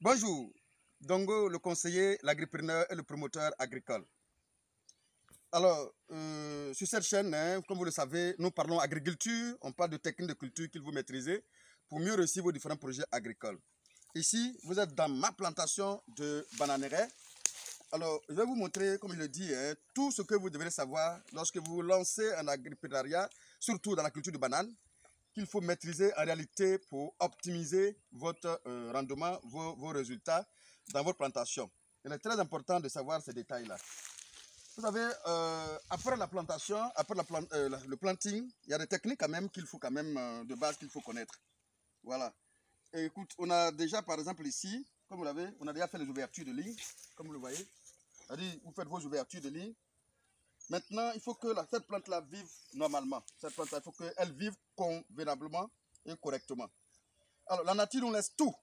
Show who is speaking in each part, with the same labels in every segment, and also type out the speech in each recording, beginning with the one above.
Speaker 1: Bonjour, Dongo, le conseiller, l'agripreneur et le promoteur agricole. Alors, sur cette chaîne, comme vous le savez, nous parlons agriculture, on parle de techniques de culture qu'il faut maîtriser pour mieux réussir vos différents projets agricoles. Ici, vous êtes dans ma plantation de bananeraies. Alors, je vais vous montrer, comme je le dis, tout ce que vous devrez savoir lorsque vous lancez un agripreneuriat, surtout dans la culture de banane, qu'il faut maîtriser en réalité pour optimiser votre rendement, vos résultats dans votre plantation. Il est très important de savoir ces détails-là. Vous savez, après la plantation, après le planting, il y a des techniques quand même qu'il faut quand même de base qu'il faut connaître. Voilà. Et écoute, on a déjà par exemple ici, comme vous l'avez, on a déjà fait les ouvertures de ligne, comme vous le voyez. C'est-à-dire, vous faites vos ouvertures de ligne. Maintenant, il faut que cette plante-là vive normalement. Cette plante-là, il faut qu'elle vive convenablement et correctement. Alors, la nature nous laisse tout.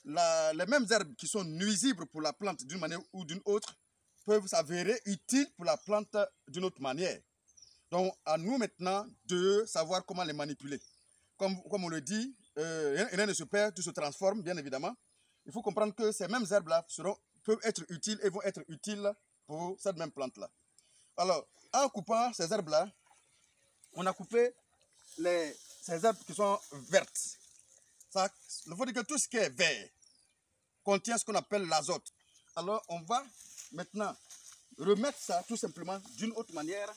Speaker 1: Les mêmes herbes qui sont nuisibles pour la plante d'une manière ou d'une autre peuvent s'avérer utiles pour la plante d'une autre manière. Donc, à nous maintenant de savoir comment les manipuler. Comme on le dit, rien ne se perd, tout se transforme, bien évidemment. Il faut comprendre que ces mêmes herbes-là peuvent être utiles et vont être utiles pour cette même plante-là. Alors, en coupant ces herbes-là, on a coupé ces herbes qui sont vertes. Il faut dire que tout ce qui est vert contient ce qu'on appelle l'azote. Alors, on va maintenant remettre ça tout simplement d'une autre manière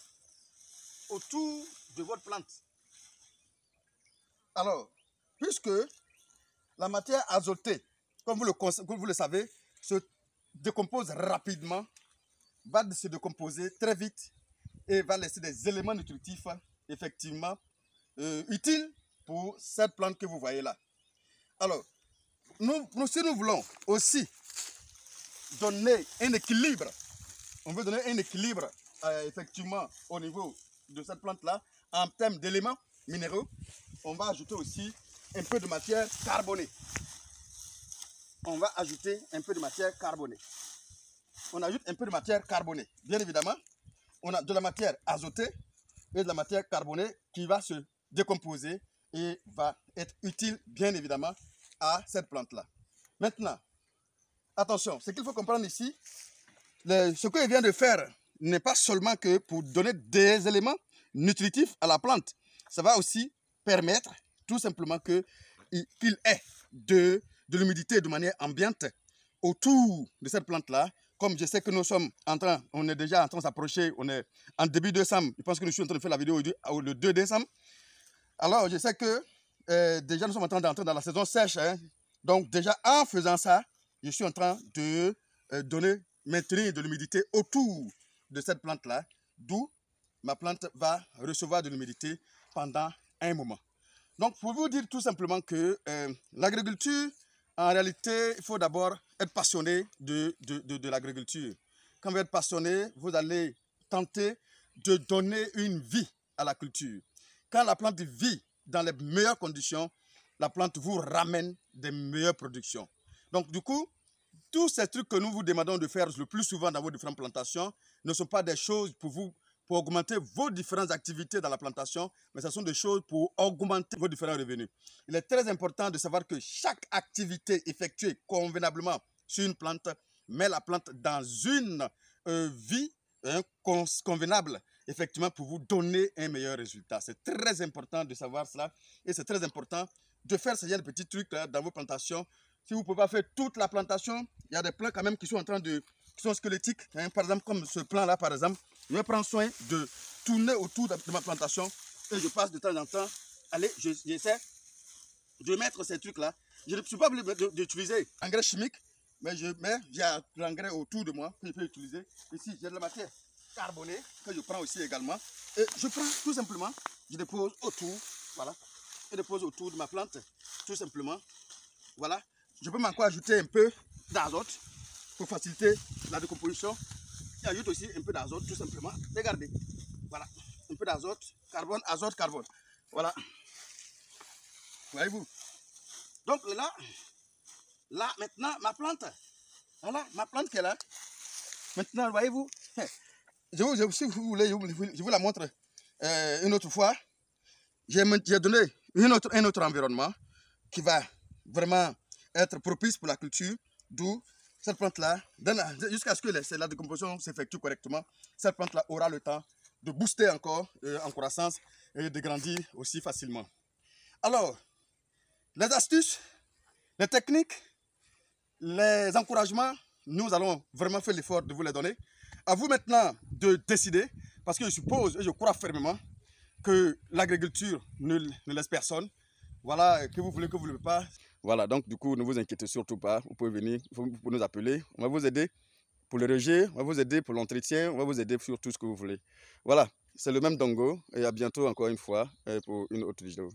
Speaker 1: autour de votre plante. Alors, puisque la matière azotée, comme vous le savez, se décompose rapidement, va se décomposer très vite et va laisser des éléments nutritifs effectivement utiles pour cette plante que vous voyez là. Alors, si nous voulons aussi donner un équilibre, on veut donner un équilibre effectivement au niveau de cette plante là, en termes d'éléments minéraux, on va ajouter aussi un peu de matière carbonée. On va ajouter un peu de matière carbonée. On ajoute un peu de matière carbonée. Bien évidemment, on a de la matière azotée et de la matière carbonée qui va se décomposer et va être utile, bien évidemment, à cette plante-là. Maintenant, attention, ce qu'il faut comprendre ici, ce que je viens de faire n'est pas seulement que pour donner des éléments nutritifs à la plante. Ça va aussi permettre tout simplement qu'il ait de l'humidité de manière ambiante autour de cette plante-là. Comme je sais que nous sommes on est déjà en train de s'approcher, on est en début décembre, je pense que nous sommes en train de faire la vidéo le 2 décembre. Alors, je sais que déjà nous sommes en train d'entrer dans la saison sèche. Donc, déjà en faisant ça, je suis en train de maintenir de l'humidité autour de cette plante-là, d'où ma plante va recevoir de l'humidité pendant un moment. Donc, pour vous dire tout simplement que l'agriculture, en réalité, il faut d'abord être passionné de l'agriculture. Quand vous êtes passionné, vous allez tenter de donner une vie à la culture. Quand la plante vit dans les meilleures conditions, la plante vous ramène des meilleures productions. Donc, du coup, tous ces trucs que nous vous demandons de faire le plus souvent dans vos différentes plantations ne sont pas des choses pour augmenter vos différentes activités dans la plantation, mais ce sont des choses pour augmenter vos différents revenus. Il est très important de savoir que chaque activité effectuée convenablement sur une plante met la plante dans une vie convenable, effectivement, pour vous donner un meilleur résultat. C'est très important de savoir cela et c'est très important de faire ce genre de petits trucs là, dans vos plantations. Si vous ne pouvez pas faire toute la plantation, il y a des plants quand même qui sont en train qui sont squelettiques. Par exemple, comme ce plan-là, par exemple, je vais prendre soin de tourner autour de ma plantation et je passe de temps en temps. Allez, j'essaie de mettre ces trucs-là. Je ne suis pas obligé d'utiliser engrais chimique, mais j'ai de l'engrais autour de moi que je peux utiliser. Ici, j'ai de la matière carbonée que je prends aussi également. Et je prends tout simplement, je dépose autour, voilà. Je dépose autour de ma plante, tout simplement. Voilà. Je peux encore ajouter un peu d'azote pour faciliter la décomposition. J'ajoute aussi un peu d'azote, tout simplement. Regardez. Voilà. Un peu d'azote, carbone, azote, carbone. Voilà. Voyez-vous. Donc là, maintenant, ma plante. Voilà, ma plante qui est là. Maintenant, voyez-vous. Si vous voulez, je vous la montre une autre fois. J'ai donné un autre environnement qui va vraiment être propice pour la culture, d'où cette plante-là, jusqu'à ce que la décomposition s'effectue correctement, cette plante-là aura le temps de booster encore en croissance et de grandir aussi facilement. Alors, les astuces, les techniques, les encouragements, nous allons vraiment faire l'effort de vous les donner. À vous maintenant de décider, parce que je suppose et je crois fermement que l'agriculture ne laisse personne. Voilà, que vous voulez pas. Voilà, donc du coup, ne vous inquiétez surtout pas. Vous pouvez venir, vous pouvez nous appeler. On va vous aider pour le rejet, on va vous aider pour l'entretien, on va vous aider sur tout ce que vous voulez. Voilà, c'est le même Dongo et à bientôt encore une fois pour une autre vidéo.